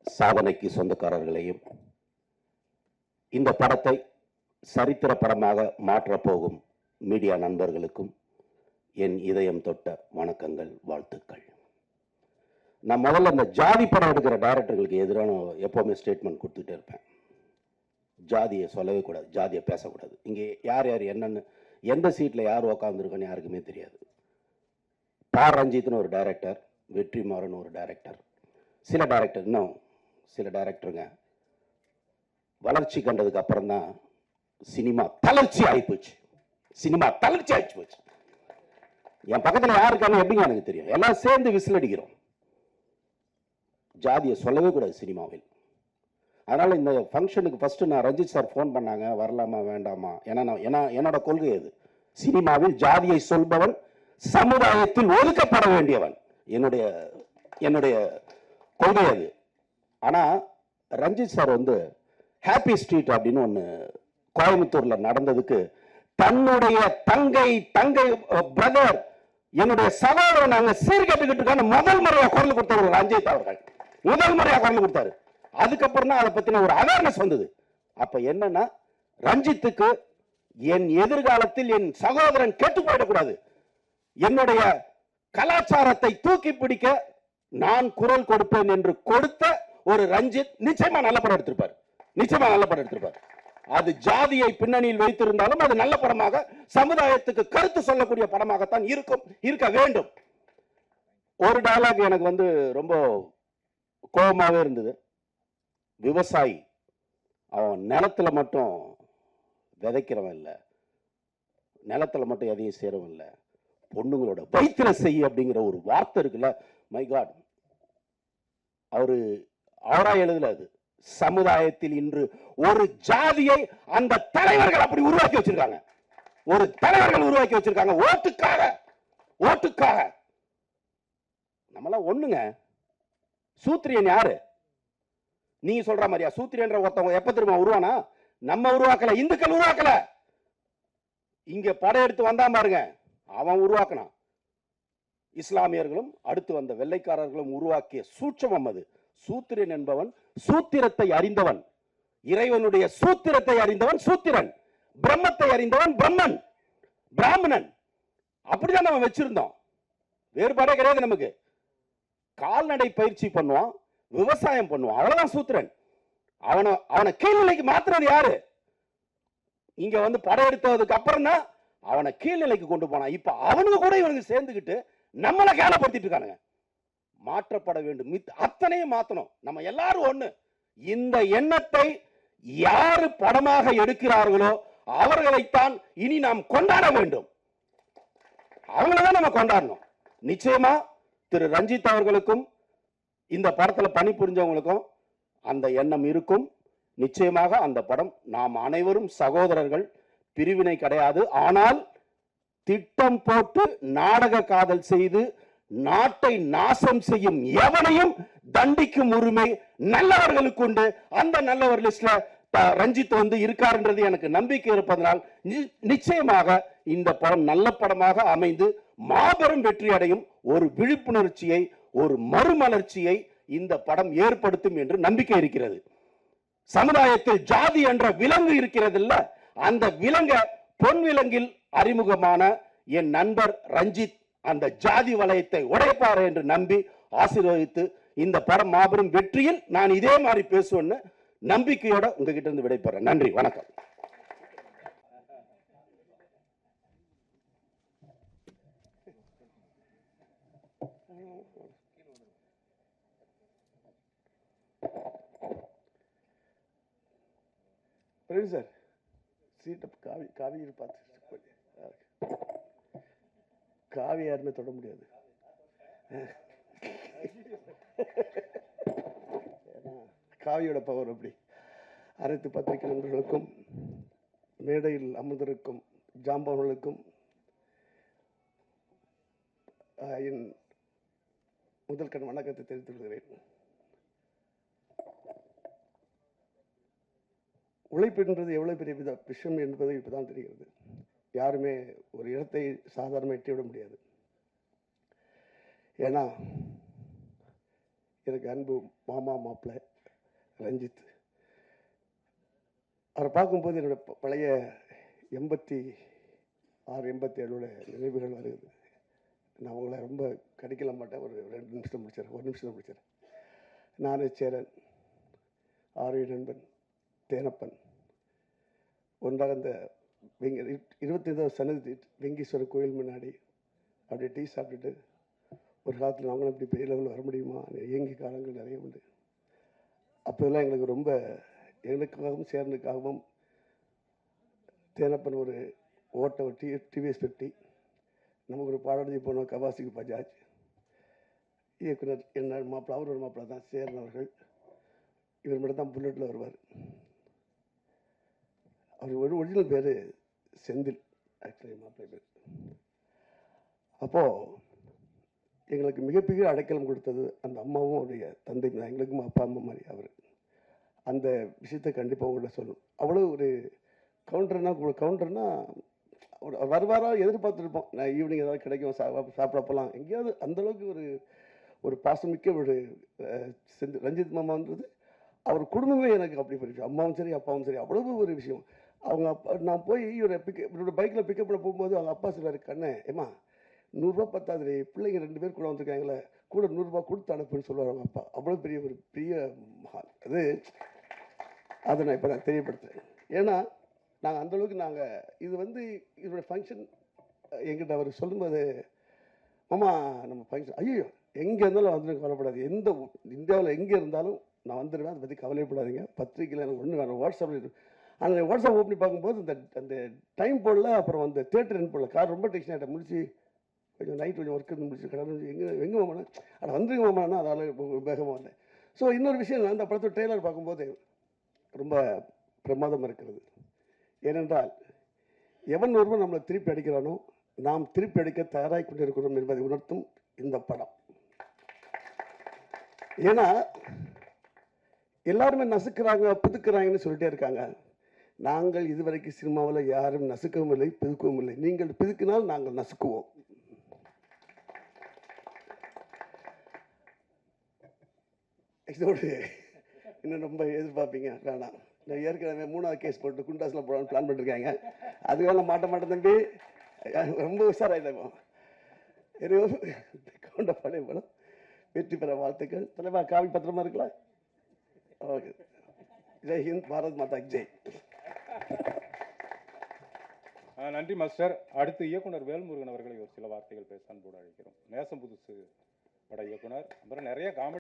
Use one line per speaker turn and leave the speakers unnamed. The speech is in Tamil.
சாதனைக்கு சொந்தக்காரர்களையும் இந்த படத்தை சரித்திர படமாக மாற்றப் போகும் மீடியா நண்பர்களுக்கும் என் இதயம் தொட்ட வணக்கங்கள், வாழ்த்துக்கள். நான் முதல்ல இந்த ஜாதி படம் எடுக்கிற டைரக்டர்களுக்கு எதிரான எப்போவுமே ஸ்டேட்மெண்ட் கொடுத்துட்டே இருப்பேன். ஜாதியை சொல்லவே கூடாது, ஜாதியை பேசக்கூடாது. இங்கே யார் யார் என்னன்னு எந்த சீட்டில் யார் உக்காந்துருக்கன்னு யாருக்குமே தெரியாது. பா ரஞ்சித்னு ஒரு டைரக்டர், வெற்றிமாறன் ஒரு டைரக்டர், சில டைரக்டர், இன்னும் சில டைரக்டருங்க வளர்ச்சி கண்டதுக்கு அப்புறம் தான் சினிமா தளர்ச்சி ஆகிப்போச்சு. சினிமா தளர்ச்சி ஆகிச்சு போச்சு. என் பக்கத்தில் யாருக்கான எப்படிங்க எனக்கு தெரியும். எல்லாம் சேர்ந்து விசில் அடிக்கிறோம். ஜாதியை சொல்லவே கூடாது சினிமாவில். அதனால இந்த ஃபங்க்ஷனுக்கு ஃபர்ஸ்ட் நான் ரஞ்சித் சார் ஃபோன் பண்ணாங்க, வரலாமா வேண்டாமா. ஏன்னா என்னோட கொள்கை அது. சினிமாவில் ஜாதியை சொல்பவன் சமுதாயத்தில் ஒதுக்கப்பட வேண்டியவன். என்னுடைய கொள்கை அது. ஆனா ரஞ்சித் சார் ஹாப்பி ஸ்ட்ரீட் அப்படின்னு ஒன்று கோயம்புத்தூர்ல நடந்ததுக்கு தன்னுடைய தங்கை பிரதர், என்னுடைய சகோதரன் நாங்க சீர்கட்டுக்கிட்டு இருக்காங்க முதல் முறையா குரல் கொடுத்தாரு ரஞ்சித் அவர்கள். முதல் முறையா குரல் கொடுத்தாரு. அதுக்கப்புறம் தான் அதை பத்தின ஒரு அவேர்னஸ் வந்தது. அப்ப என்னன்னா, ரஞ்சித்துக்கு என் எதிர்காலத்தில் என் சகோதரன் கெட்டு போயிடக்கூடாது, என்னுடைய கலாச்சாரத்தை தூக்கி பிடிக்க நான் குரல் கொடுப்பேன் என்று கொடுத்த ஒரு ரஞ்சித் நிச்சயமா நல்ல படம் எடுத்திருப்பார். நிச்சயமா நல்ல படம் எடுத்திருப்பார். அது ஜாதியை பின்னணியில் வைத்திருந்தாலும் அது நல்ல படமாக, சமுதாயத்துக்கு கருத்து சொல்லக்கூடிய படமாகத்தான் இருக்க வேண்டும். ஒரு டயலாக் எனக்கு ரொம்ப கோபமாவே இருந்தது. விவசாயி அவன் நிலத்துல மட்டும் விதைக்கிறவன் இல்ல, நிலத்துல மட்டும் எதையும் சேரவன் இல்ல, பொண்ணுங்களோட வயிற்றுல செய்ய அப்படிங்கிற ஒரு வார்த்தை இருக்குல்ல. மை காட், அவரா எழுதல. அது சமுதாயத்தில் இன்று ஒரு ஜாதியை அந்த தலைவர்கள் அப்படி உருவாக்கி வச்சிருக்காங்க. ஒரு தலைவர்கள் உருவாக்கி வச்சிருக்காங்க ஓட்டுக்காக. நம்மளாம் ஒண்ணுங்க. சூத்திரியன் யாரு? நீங்க சொல்ற மாதிரியா? சூத்திரியன்ற ஒருத்தவங்க எப்ப திரும்ப உருவானா? நம்ம உருவாக்கல, இந்துக்கள் உருவாக்கல. இங்க படையெடுத்து வந்தா பாருங்க, அவன் உருவாக்கினான். இஸ்லாமியர்களும் அடுத்து வந்த வெள்ளைக்காரர்களும் உருவாக்கிய சூட்சமம் அது. சூத்திரன் என்பவன் சூத்திரத்தை அறிந்தவன், இறைவனுடைய சூத்திரத்தை அறிந்தவன் சூத்திரன், பிரம்மத்தை அறிந்தவன் பிரம்மன், பிராமணன். அப்படிதான் நம்ம வச்சிருந்தோம். வேறுபாடே கிடையாது நமக்கு. கால்நடை பயிற்சி பண்ணுவான், விவசாயம் பண்ணுவான், அவ்வளவுதான் சூத்திரன். அவனை கீழ்நிலைக்கு மாத்துறது யாரு? இங்க படையெடுத்ததுக்கு அப்புறம் தான் அவனை கீழ்நிலைக்கு கொண்டு போனான். இப்ப அவனுக்கு கூட இவனுக்கு சேர்ந்துக்கிட்டு நம்மளை கேவலப்படுத்திட்டு இருக்கானுங்க. மாற்றப்பட வேண்டும். அத்தனையும் மாத்தணும். நம்ம எல்லாரும் ஒண்ணு. இந்த எண்ணத்தை யாரு படமாக எடுக்கிறார்களோ அவர்களைத்தான் இனி நாம் கொண்டாட வேண்டும். அவங்களதான் நம்ம கொண்டாடணும். நிச்சயமா திரு ரஞ்சித் அவர்களுக்கும் இந்த படத்துல பணிபுரிஞ்சவங்களுக்கும் அந்த எண்ணம் இருக்கும். நிச்சயமாக அந்த படம், நாம் அனைவரும் சகோதரர்கள், பிரிவினை கிடையாது. ஆனால் திட்டம் போட்டு நாடக காதல் செய்து நாட்டை நாசம் செய்யும் எவனையும் தண்டிக்கும் உரிமை நல்லவர்களுக்கு உண்டு. அந்த நல்லவர் லிஸ்ட்ல ரஞ்சித் இருக்காருன்றது எனக்கு நம்பிக்கை இருப்பதனால் நிச்சயமாக இந்த படம் நல்ல படமாக அமைந்து மாபெரும் வெற்றி அடையும். ஒரு விழிப்புணர்ச்சியை, ஒரு மறுமலர்ச்சியை இந்த படம் ஏற்படுத்தும் என்று நம்பிக்கை இருக்கிறது. சமுதாயத்தில் ஜாதி என்ற விலங்கு இருக்கிறது இல்ல, அந்த விலங்க பொன் விலங்கில் அறிமுகமான என் நண்பர் ரஞ்சித் அந்த ஜாதி வலயத்தை உடைப்பார் என்று நம்பி ஆசீர்வதித்து இந்த படம் மாபெரும் வெற்றியில் நான் இதே மாதிரி பேசுவேன்னு நம்பிக்கையோட உங்ககிட்ட இருந்து விடைபெறேன். நன்றி, வணக்கம். சார் சீட்டை காவி பார்த்து காவி யாருமே தொட முடியாது. காவியோட பவர் அப்படி. அனைத்து பத்திரிகை நண்பர்களுக்கும் மேடையில் அமர்ந்திருக்கும் ஜாம்பவர்களுக்கும் என் முதல் கண் வணக்கத்தை தெரிவித்துக் கொள்கிறேன். உழைப்பு என்பது எவ்வளவு பெரிய விஷயம் என்பது இப்பதான் தெரிகிறது. யாருமே ஒரு இடத்தை சாதாரண எட்டிவிட முடியாது. ஏன்னா எனக்கு அன்பு மாமா மாப்பிள்ளை
ரஞ்சித். அவரை பார்க்கும்போது என்னோட பழைய 86, 87 நினைவுகள் வருது. நான் அவங்கள ரொம்ப கடிக்கல மாட்டேன். ஒரு 2 நிமிஷம் முடிச்சிடறேன், 1 நிமிஷம் முடிச்சிடறேன். நானே சேரன், ஆர்வி நண்பன், தேனப்பன் ஒன்றாக அந்த 25வது சன்னதி வெங்கீஸ்வரர் கோயில் முன்னாடி அப்படியே டீ சாப்பிட்டுட்டு ஒரு காலத்தில் நாங்களும் இப்படி பெரிய லெவலில் வர முடியுமா இயங்கி காலங்கள் நிறைய உண்டு. அப்போதெல்லாம் எங்களுக்கு ரொம்ப எனக்காகவும் சேர்ந்துக்காகவும் தேனப்பன் ஒரு ஓட்ட ஒரு டிவிஎஸ் 50, நமக்கு ஒரு பாடாடி போனோம் கவாசிக்கு பஜாஜ், இயக்குனர் என்ன மாப்பிள்ள, அவர் ஒரு மாப்பிள்ள தான் சேரன் அவர்கள். இவர் மட்டும் தான் புல்லட்டில் வருவார். அவர் ஒரு ஒரிஜினல் பேர் செந்தில், ஆக்சுவலி மாப்பிள்ளை பேர். அப்போது எங்களுக்கு மிகப்பெரிய அடைக்கலம் கொடுத்தது அந்த அம்மாவும் அவருடைய தந்தை தான். எங்களுக்கும் அப்பா அம்மா மாதிரி அவர். அந்த விஷயத்தை கண்டிப்பாக உங்கள்கிட்ட சொல்லணும். அவ்வளோ ஒரு கவுண்டர்னா வருவாரா எதிர்பார்த்துருப்போம். நான் ஈவினிங் ஏதாவது கிடைக்கும் சாப்பிட போகலாம், எங்கேயாவது அந்தளவுக்கு ஒரு பாசமிக்க ஒரு ரஞ்சித் மாமான்றது அவர் குடும்பமே எனக்கு அப்படி போயிடுச்சு. அம்மாவும் சரி அப்பாவும் சரி அவ்வளவு ஒரு விஷயம். அவங்க அப்பா நான் போய் இவரோட பைக்கில் பிக்கப் பண்ண போகும்போது அவங்க அப்பா சொல்வார், கண்ணே ஏமா 100 ரூபா பத்தாது, பிள்ளைங்க 2 பேர் கூட வந்திருக்காங்களே, கூட 100 ரூபா கொடுத்து அனுப்புன்னு சொல்லுவார் அவங்க அப்பா. அவ்வளோ பெரிய ஒரு பெரிய மகான் அது. அதை நான் இப்போ நான் தெரியப்படுத்துகிறேன். ஏன்னா நாங்கள் அந்தளவுக்கு இது இதோட ஃபங்க்ஷன் எங்கிட்ட அவர் சொல்லும்போது, மாமா நம்ம ஃபங்க்ஷன் ஐயோ எங்கே இருந்தாலும் வந்துடும், கவலைப்படாது, எந்த இந்தியாவில் எங்கே இருந்தாலும் நான் வந்துடுவேன், அதை பற்றி கவலைப்படாதீங்க, பத்திரிக்கையில் எனக்கு ஒன்று வேணும், வாட்ஸ்அப்பில். அந்த வாட்ஸ்அப் ஓப்பனி பார்க்கும்போது அந்த டைம் போடல, அப்புறம் அந்த தேட்டர் என் போடல, கார் ரொம்ப டென்ஷன் ஆகிட்ட முடிச்சு கொஞ்சம் நைட் கொஞ்சம் ஒர்க் இருந்து முடிச்சு கடந்து எங்கே மாமாண்ணா அதை வந்துருங்க மாமாண்ணா, அதனால் வேகமாக வந்தேன். ஸோ இன்னொரு விஷயம், நான் அந்த படத்தோட ட்ரெய்லர் பார்க்கும்போது ரொம்ப பிரமாதமாக இருக்கிறது. ஏனென்றால் எவன் ஒருவன் நம்மளை திருப்பி அடிக்கிறானோ நாம் திருப்பி அடிக்க தயாராகி கொண்டிருக்கிறோம் என்பதை உணர்த்தும் இந்த படம். ஏன்னா எல்லாருமே நசுக்கிறாங்க பிதுக்குறாங்கன்னு சொல்லிட்டே இருக்காங்க. நாங்கள் இதுவரைக்கும் சினிமாவில் யாரும் நசுக்கவும் இல்லை பிதுக்கவும் இல்லை. நீங்கள் பிதுக்கினால் நாங்கள் நசுக்குவோம். இதோடு இன்னும் ரொம்ப எதிர்பார்ப்பீங்க, வேணாம். நான் ஏற்கனவே 3வது கேஸ் போட்டு குண்டாஸில் போடலான்னு பிளான் பண்ணிருக்காங்க. அதுக்காக மாட்ட மாட்டேன் தம்பி, ரொம்ப உஷாராயிட்டோம். கொண்ட பழைய படம் வெற்றி பெற வாழ்த்துக்கள். தலைவா காவி பத்திரமா இருக்கலாம். ஓகே, ஜெய் ஹிந்த், பாரத் மாதா ஜெய்.
நன்றி மாஸ்டர். அடுத்து இயக்குனர் வேல்முருகன் அவர்களை ஒரு சில வார்த்தைகள் பேச அன்போடு அழைக்கிறோம். நேசம் புதுசு பட இயக்குனர், அப்புறம் நிறைய காமெடி